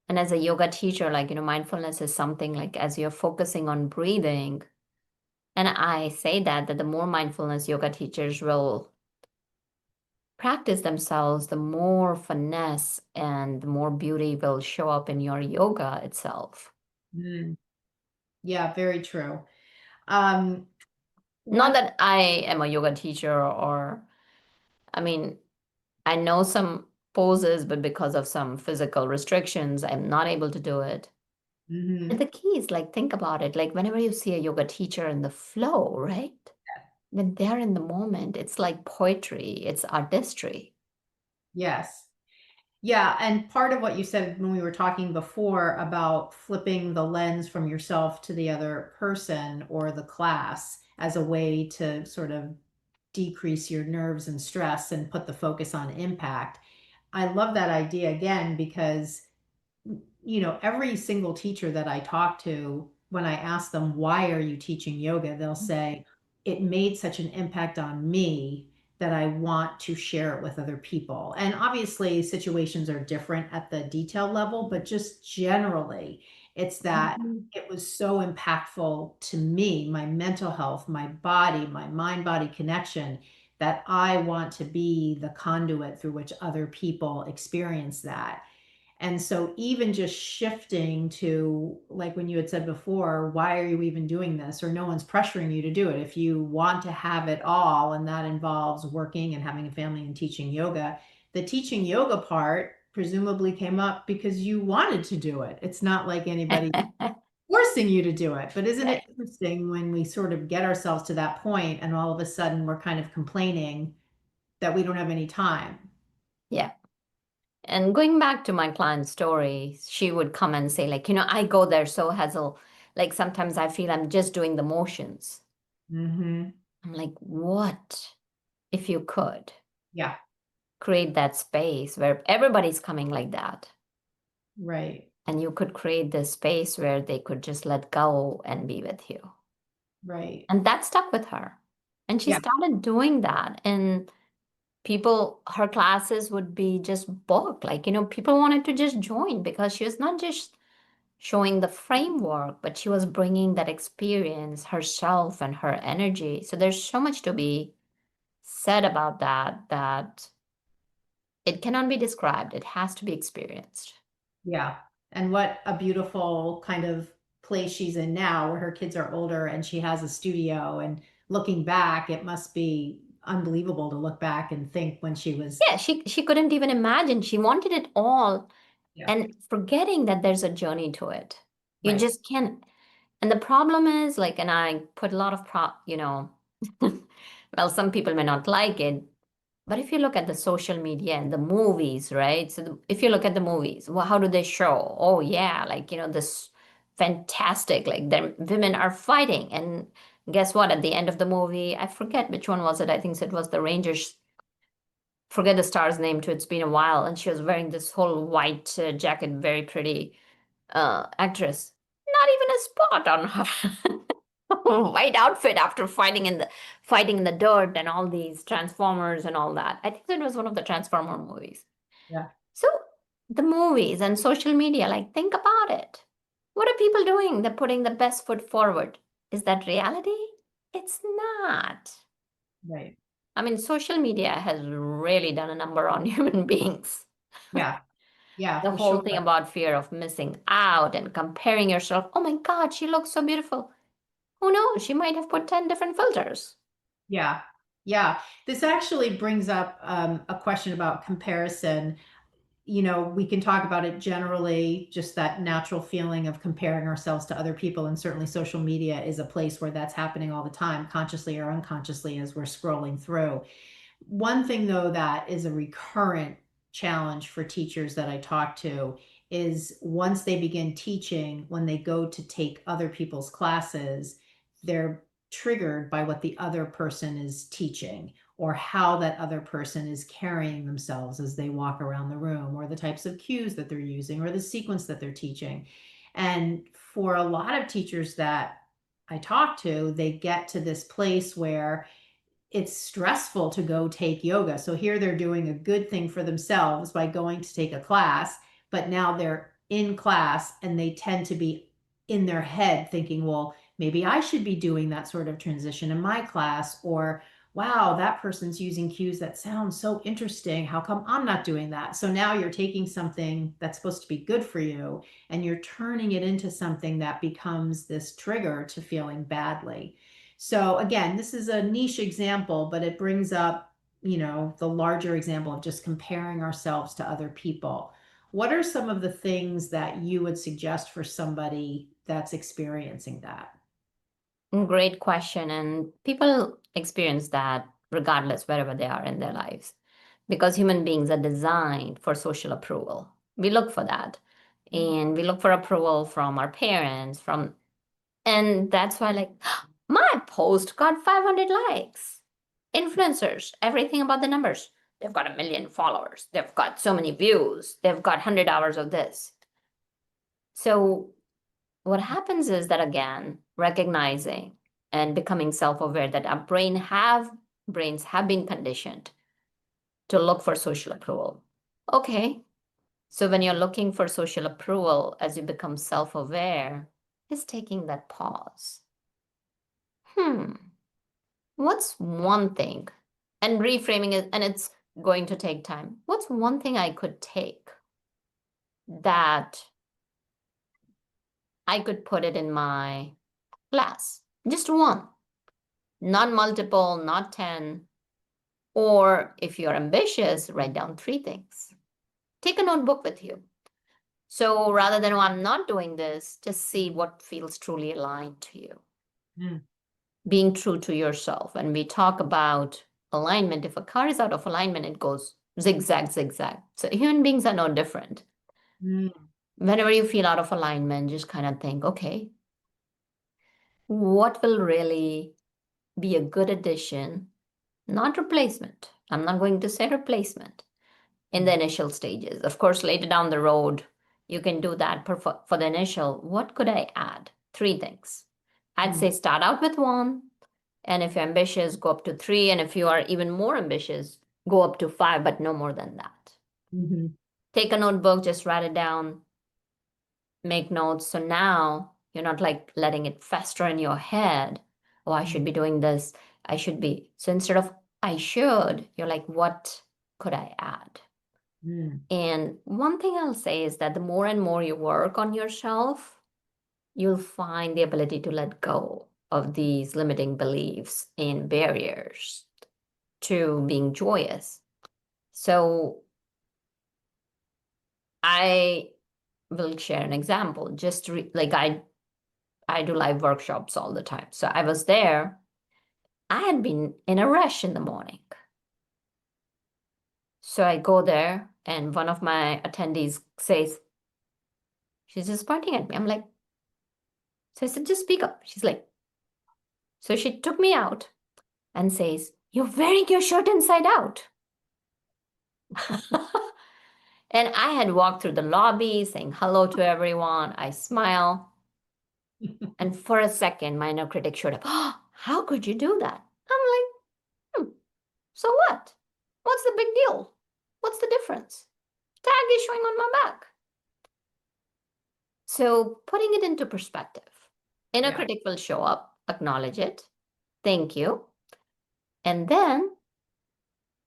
And as a yoga teacher, like, mindfulness is something like as you're focusing on breathing, and I say that the more mindfulness yoga teachers will practice themselves, the more finesse and the more beauty will show up in your yoga itself. Mm. Yeah, very true. Um, Not one, that I am a yoga teacher or, I mean, I know some poses, but because of some physical restrictions, I'm not able to do it. And mhm. the key is like, think about it. Like, whenever you see a yoga teacher in the flow, right? When they're in the moment, it's like poetry, it's artistry. Yes. Yeah, and part of what you said when we were talking before about flipping the lens from yourself to the other person or the class as a way to sort of decrease your nerves and stress and put the focus on impact. I love that idea again because every single teacher that I talk to, when I ask them, why are you teaching yoga? They'll say, it made such an impact on me that I want to share it with other people. And obviously, situations are different at the detail level, but just generally, it's that Mhm. it was so impactful to me, my mental health, my body, my mind body connection, that I want to be the conduit through which other people experience that. And so, even just shifting to, like when you had said before, why are you even doing this? Or no one's pressuring you to do it. If you want to have it all, and that involves working and having a family and teaching yoga, the teaching yoga part presumably came up because you wanted to do it. It's not like anybody forcing you to do it. But isn't it Right. interesting when we sort of get ourselves to that point and all of a sudden we're kind of complaining that we don't have any time? Yeah. And going back to my client's story, she would come and say, like, I go there so hassle. Like sometimes I feel I'm just doing the motions. Hmm. I'm like, what if you could Yeah, create that space where everybody's coming like that? right, And you could create this space where they could just let go and be with you. right. And that stuck with her. And she Yeah. started doing that. And her classes would be just booked. Like, people wanted to just join because she was not just showing the framework, but she was bringing that experience herself and her energy. So there's so much to be said about that it cannot be described. It has to be experienced. Yeah. And what a beautiful kind of place she's in now where her kids are older and she has a studio. And looking back, it must be unbelievable to look back and think when she was. Yeah, she couldn't even imagine. She wanted it all Yeah. and forgetting that there's a journey to it. You Right. just can't. And the problem is like, and I put a lot of well, some people may not like it, but if you look at the social media and the movies, right? So if you look at the movies, well, how do they show? Oh yeah, like, this fantastic, like the women are fighting. And guess what? At the end of the movie, I forget which one was it. I think it was the Rangers, forget the star's name too. It's been a while. And she was wearing this whole white jacket, very pretty actress. Not even a spot on her white outfit after fighting in the dirt and all these Transformers and all that. I think it was one of the Transformer movies. Yeah. So the movies and social media, like think about it. What are people doing? They're putting the best foot forward. Is that reality? It's not. Right. I mean, social media has really done a number on human beings. Yeah. Yeah, The for whole sure. thing about fear of missing out and comparing yourself. Oh my God, she looks so beautiful. Who knows? She might have put 10 different filters. Yeah. Yeah. This actually brings up a question about comparison. we can talk about it generally, just that natural feeling of comparing ourselves to other people. And certainly social media is a place where that's happening all the time, consciously or unconsciously, as we're scrolling through. One thing, though, that is a recurrent challenge for teachers that I talk to is once they begin teaching, when they go to take other people's classes, they're triggered by what the other person is teaching or how that other person is carrying themselves as they walk around the room, or the types of cues that they're using, or the sequence that they're teaching. And for a lot of teachers that I talk to, they get to this place where it's stressful to go take yoga. So here they're doing a good thing for themselves by going to take a class, but now they're in class and they tend to be in their head thinking, well, maybe I should be doing that sort of transition in my class, or wow, that person's using cues that sound so interesting. How come I'm not doing that? So now you're taking something that's supposed to be good for you and you're turning it into something that becomes this trigger to feeling badly. So again, this is a niche example, but it brings up, the larger example of just comparing ourselves to other people. What are some of the things that you would suggest for somebody that's experiencing that? Great question. And people experience that regardless wherever they are in their lives, because human beings are designed for social approval. We look for that. And we look for approval from our parents, and that's why, like, my post got 500 likes. Influencers, everything about the numbers. They've got 1 million followers. They've got so many views. They've got 100 hours of this. So what happens is that, again, recognizing and becoming self-aware that our brains have been conditioned to look for social approval. Okay, so when you're looking for social approval, as you become self-aware, is taking that pause. What's one thing? And reframing it, and it's going to take time. What's one thing I could take that I could put it in my class? Just one, not multiple, not 10. Or if you're ambitious, write down 3 things. Take a notebook with you. So rather than, oh, I'm not doing this, just see what feels truly aligned to you. Mm. Being true to yourself. When we talk about alignment, if a car is out of alignment, it goes zigzag, zigzag. So human beings are no different. Mm. Whenever you feel out of alignment, just kind of think, okay, what will really be a good addition, not replacement. I'm not going to say replacement in the initial stages. Of course, later down the road, you can do that for the initial. What could I add? 3 things. I'd say start out with 1. And if you're ambitious, go up to 3. And if you are even more ambitious, go up to 5, but no more than that. Mm-hmm. Take a notebook, just write it down, make notes. So now you're not like letting it fester in your head. Oh, I should be doing this. I should be. So instead of I should, you're like, what could I add? Mm. And one thing I'll say is that the more and more you work on yourself, you'll find the ability to let go of these limiting beliefs and barriers to being joyous. So I will share an example. Just like I do live workshops all the time. So I was there. I had been in a rush in the morning. So I go there and one of my attendees says, she's just pointing at me. I'm like, so I said, just speak up. She's like, so she took me out and says, you're wearing your shirt inside out. And I had walked through the lobby saying hello to everyone. I smile. And for a second, my inner critic showed up. Oh, how could you do that? I'm like, so what? What's the big deal? What's the difference? Tag is showing on my back. So putting it into perspective, inner critic will show up, acknowledge it, thank you, and then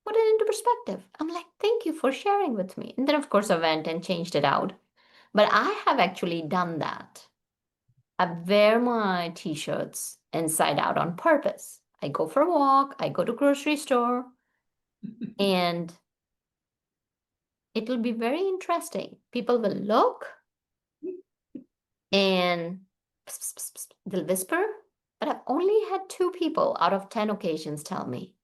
put it into perspective. I'm like, thank you for sharing with me. And then, of course, I went and changed it out. But I have actually done that. I wear my t-shirts inside out on purpose. I go for a walk, I go to grocery store, and it'll be very interesting. People will look and they'll whisper, but I've only had 2 people out of 10 occasions tell me,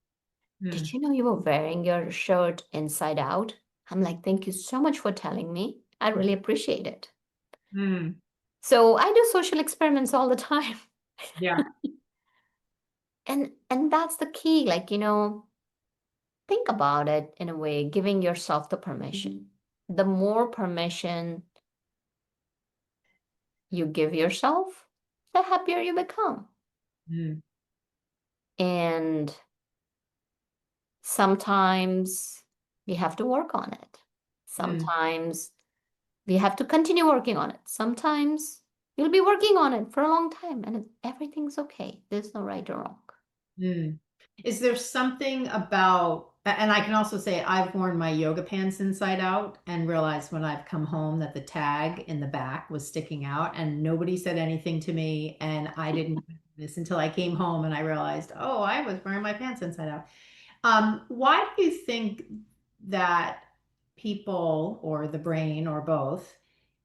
Mm, did you know you were wearing your shirt inside out? I'm like, thank you so much for telling me. I really appreciate it. mm, So I do social experiments all the time. yeah. And that's the key. Like, think about it in a way, giving yourself the permission. The more permission you give yourself, the happier you become. Mm, And sometimes we have to work on it. mm, Sometimes we have to continue working on it. Sometimes you'll be working on it for a long time and everything's okay. There's no right or wrong. mm. Is there something about, and I can also say I've worn my yoga pants inside out and realized when I've come home that the tag in the back was sticking out and nobody said anything to me. And I didn't do this until I came home and I realized, oh, I was wearing my pants inside out. Why do you think that people or the brain or both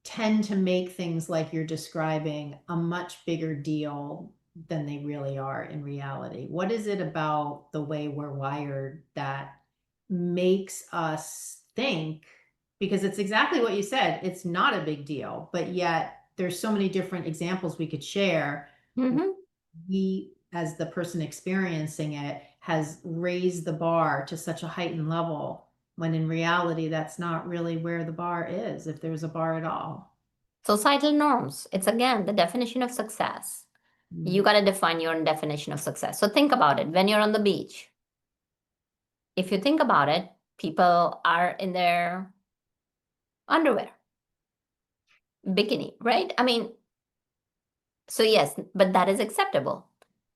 tend to make things like you're describing a much bigger deal than they really are in reality? What is it about the way we're wired that makes us think? Because it's exactly what you said, it's not a big deal, but yet there's so many different examples we could share. Mm-hmm. We, as the person experiencing it, has raised the bar to such a heightened level when in reality that's not really where the bar is, if there's a bar at all. Societal norms. It's again the definition of success. You Mm, got to define your own definition of success. So think about it. When you're on the beach, if you think about it, people are in their underwear, bikini, right? I mean, so yes, but that is acceptable.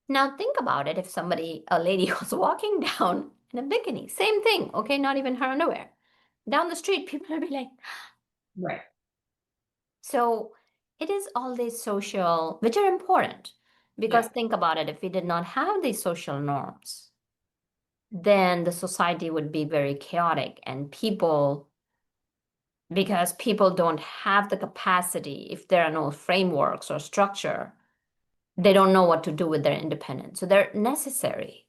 Now think about it. If somebody, a lady was walking down in a bikini, same thing, okay, not even her underwear, down the street, people will be like, right. so it is all these social, which are important. Because Yeah. think about it, if we did not have these social norms, then the society would be very chaotic and people, because people don't have the capacity, if there are no frameworks or structure, they don't know what to do with their independence. So they're necessary.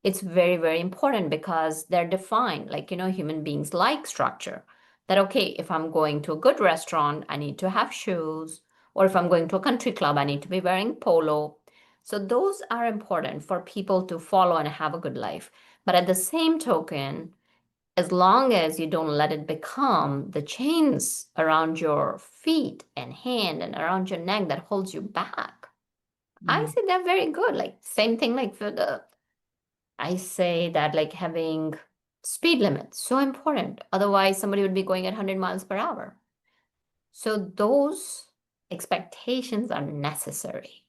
It's very, very important because they're defined. Like, human beings like structure. That, okay, if I'm going to a good restaurant, I need to have shoes. Or if I'm going to a country club, I need to be wearing polo. So those are important for people to follow and have a good life. But at the same token, as long as you don't let it become the chains around your feet and hand and around your neck that holds you back, I Mm, say they're very good. Like same thing like for the I say that like having speed limits so important. Otherwise, somebody would be going at 100 miles per hour. So those expectations are necessary.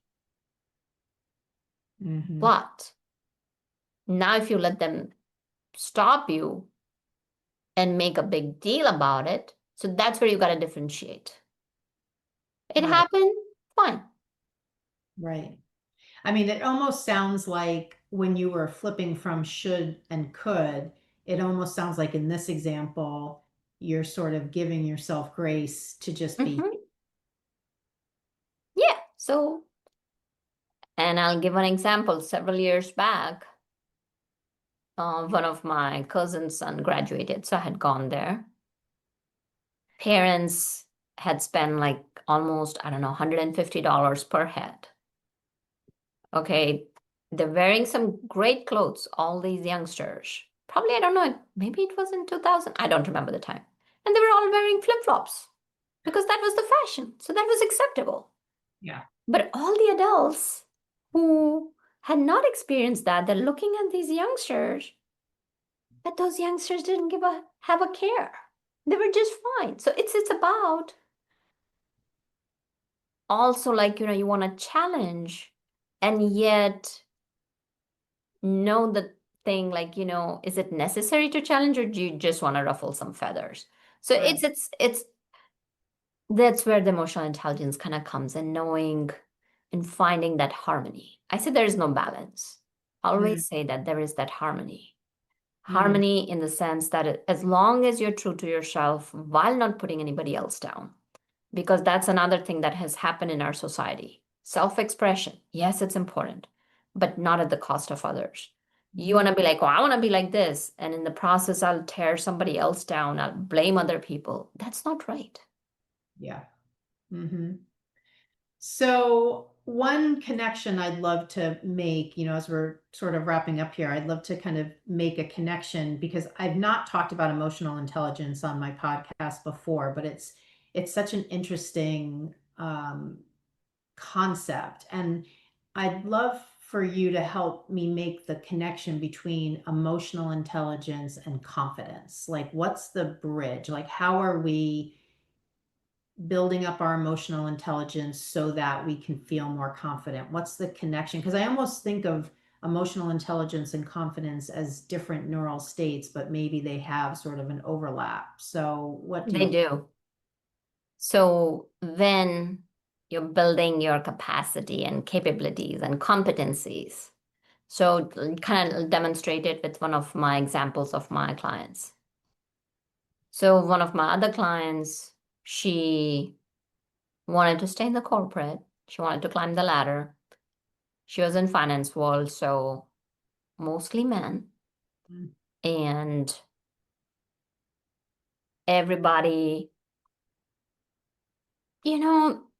mhm, But now if you let them stop you and make a big deal about it, so that's where you got to differentiate. It right, happened, fine. right. I mean, it almost sounds like when you were flipping from should and could, it almost sounds like in this example, you're sort of giving yourself grace to just be. Mhm. Yeah. So, and I'll give an example. Several years back, one of my cousin's son graduated, so I had gone there. Parents had spent like almost, I don't know, $150 per head. Okay, they're wearing some great clothes, all these youngsters. Probably, I don't know, maybe it was in 2000. I don't remember the time. And they were all wearing flip-flops because that was the fashion. So that was acceptable. Yeah. But all the adults who had not experienced that, they're looking at these youngsters, but those youngsters didn't have a care. They were just fine. So it's about also like you want to challenge and yet know the thing like is it necessary to challenge or do you just want to ruffle some feathers? So Right. it's that's where the emotional intelligence kind of comes in, knowing and finding that harmony. I say there is no balance. I Mm, always say that there is that harmony. Mm. Harmony in the sense that as long as you're true to yourself while not putting anybody else down, because that's another thing that has happened in our society. Self-expression, yes, it's important, but not at the cost of others. You want to be like, oh, I want to be like this. And in the process, I'll tear somebody else down. I'll blame other people. That's not right. Yeah. Hmm. So one connection I'd love to make, as we're sort of wrapping up here, I'd love to kind of make a connection because I've not talked about emotional intelligence on my podcast before, but it's such an interesting concept. And I'd love for you to help me make the connection between emotional intelligence and confidence. Like, what's the bridge? Like, how are we building up our emotional intelligence so that we can feel more confident? What's the connection? Because I almost think of emotional intelligence and confidence as different neural states, but maybe they have sort of an overlap. So, what do They you? do. So when you're building your capacity and capabilities and competencies, so kind of demonstrate it with one of my examples of my clients. So one of my other clients, she wanted to stay in the corporate. She wanted to climb the ladder. She was in finance world, so mostly men. Mm. And everybody,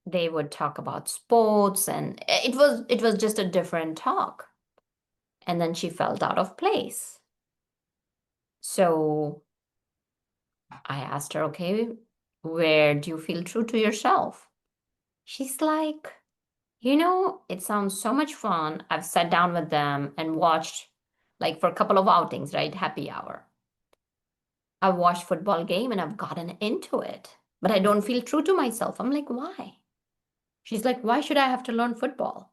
they would talk about sports and it was just a different talk. And then she felt out of place. So I asked her, okay, where do you feel true to yourself? She's like, it sounds so much fun. I've sat down with them and watched, like, for a couple of outings, right? Happy hour. I've watched football game and I've gotten into it, but I don't feel true to myself. I'm like, why? She's like, why should I have to learn football?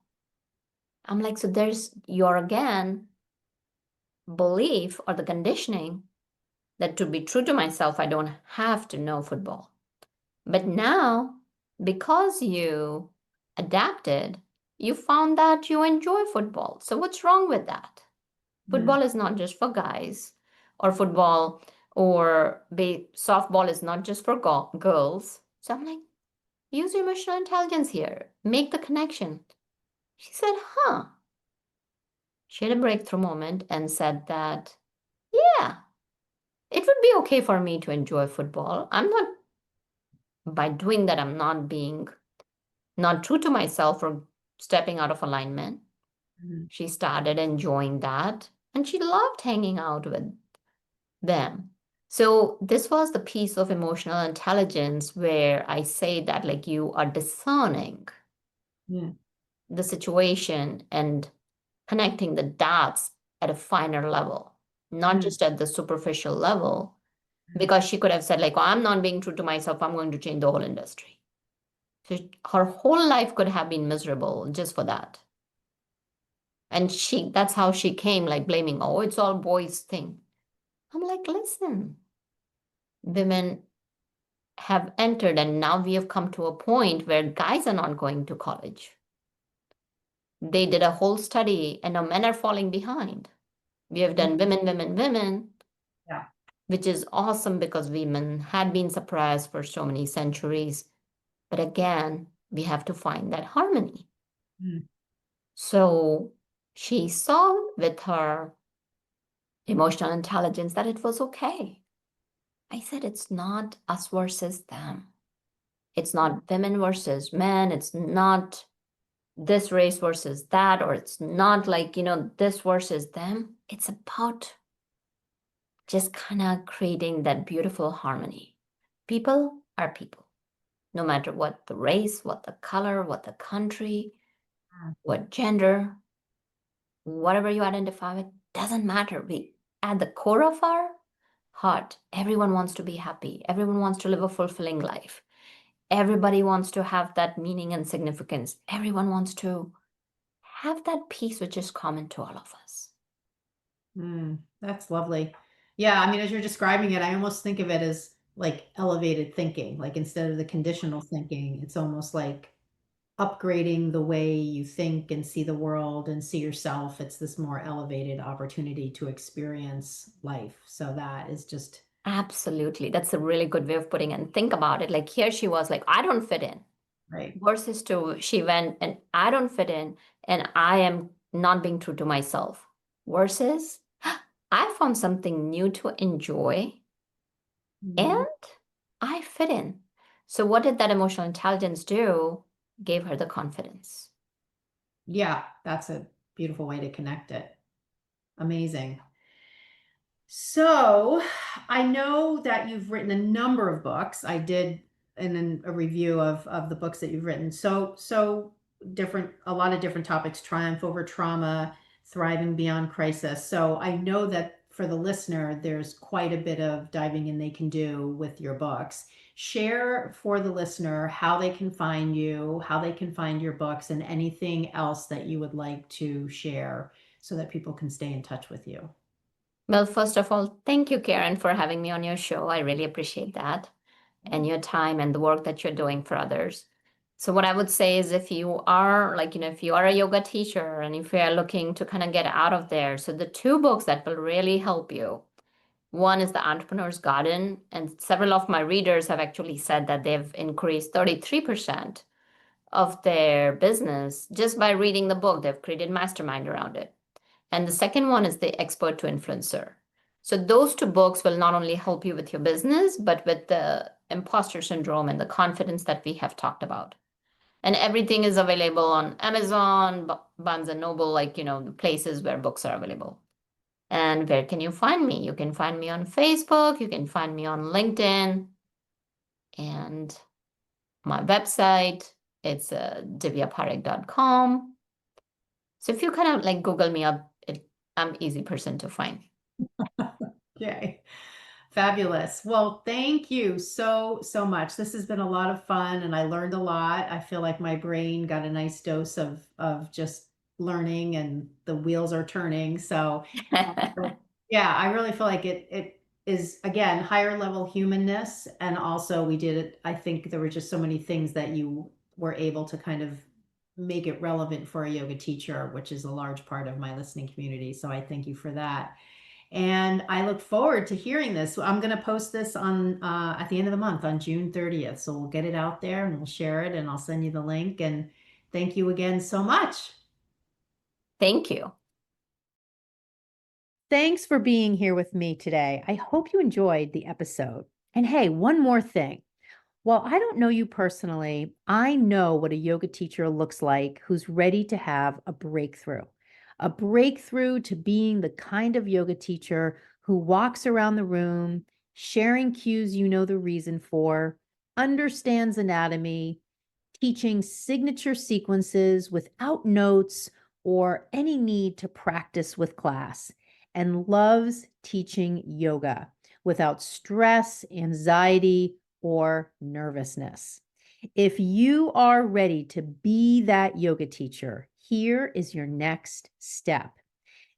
I'm like, so there's your again belief or the conditioning that to be true to myself, I don't have to know football. But now, because you adapted, you found that you enjoy football. So what's wrong with that? Mm. Football is not just for guys, or football or softball is not just for girls. So I'm like, use your emotional intelligence here. Make the connection. She said, huh. She had a breakthrough moment and said that, yeah, it would be okay for me to enjoy football. I'm not, by doing that, I'm not being not true to myself or stepping out of alignment. Mm. She started enjoying that and she loved hanging out with them. So this was the piece of emotional intelligence where I say that like you are discerning Yeah. the situation and connecting the dots at a finer level, not Mm. just at the superficial level, Mm. because she could have said like, oh, I'm not being true to myself, I'm going to change the whole industry. So her whole life could have been miserable just for that. And that's how she came, like blaming, oh, it's all boys thing. I'm like, listen, women have entered, and now we have come to a point where guys are not going to college. They did a whole study, and now men are falling behind. We have Mm. done women, women, women, Yeah. which is awesome because women had been suppressed for so many centuries. But again, we have to find that harmony. Mm. So she saw with her emotional intelligence that it was okay. I said, it's not us versus them. It's not women versus men. It's not this race versus that, or it's not like, this versus them. It's about just kind of creating that beautiful harmony. People are people, no matter what the race, what the color, what the country, what gender, whatever you identify with, doesn't matter. At the core of our heart, everyone wants to be happy. Everyone wants to live a fulfilling life. Everybody wants to have that meaning and significance. Everyone wants to have that peace which is common to all of us. Mm. That's lovely. Yeah, I mean, as you're describing it, I almost think of it as like elevated thinking. Like instead of the conditional thinking, it's almost like upgrading the way you think and see the world and see yourself. It's this more elevated opportunity to experience life. So that is just Absolutely. That's a really good way of putting it. And think about it. Like here she was like, I don't fit in. right. Versus to she went and I don't fit in and I am not being true to myself. Versus I found something new to enjoy Mhm. and I fit in. So what did that emotional intelligence do? Gave her the confidence. Yeah, that's a beautiful way to connect it. Amazing. So I know that you've written a number of books. I did and then a review of the books that you've written. So different, a lot of different topics: triumph over trauma, thriving beyond crisis. So I know that for the listener, there's quite a bit of diving in they can do with your books. Share for the listener how they can find you, how they can find your books, and anything else that you would like to share so that people can stay in touch with you. Well, first of all, thank you, Karen, for having me on your show. I really appreciate that and your time and the work that you're doing for others. So what I would say is if you are like, if you are a yoga teacher and if you are looking to kind of get out of there, so the two books that will really help you. One is The Entrepreneur's Garden, and several of my readers have actually said that they've increased 33% of their business just by reading the book. They've created mastermind around it. And the second one is The Expert to Influencer. So those two books will not only help you with your business, but with the imposter syndrome and the confidence that we have talked about. And everything is available on Amazon, Barnes and Noble, like, the places where books are available. And where can you find me? You can find me on Facebook, you can find me on LinkedIn, and my website, it's divyaparekh.com. So if you kind of like Google me up, I'm an easy person to find. Okay. Fabulous. Well, thank you so much. This has been a lot of fun and I learned a lot. I feel like my brain got a nice dose of just learning and the wheels are turning. So, yeah, I really feel like it is again higher level humanness, and also we did it. I think there were just so many things that you were able to kind of make it relevant for a yoga teacher, which is a large part of my listening community. So I thank you for that. And I look forward to hearing this. I'm going to post this on at the end of the month on June 30th. So we'll get it out there and we'll share it and I'll send you the link. And thank you again so much. Thank you. Thanks for being here with me today. I hope you enjoyed the episode. And hey, one more thing. While I don't know you personally, I know what a yoga teacher looks like who's ready to have a breakthrough to being the kind of yoga teacher who walks around the room, sharing cues you know the reason for, understands anatomy, teaching signature sequences without notes or any need to practice with class, and loves teaching yoga without stress, anxiety, or nervousness. If you are ready to be that yoga teacher, here is your next step.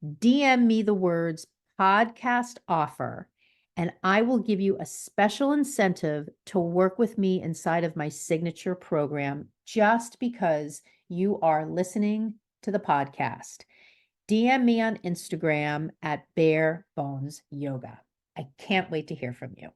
DM me the words podcast offer, and I will give you a special incentive to work with me inside of my signature program just because you are listening to the podcast. DM me on Instagram at Bare Bones Yoga. I can't wait to hear from you.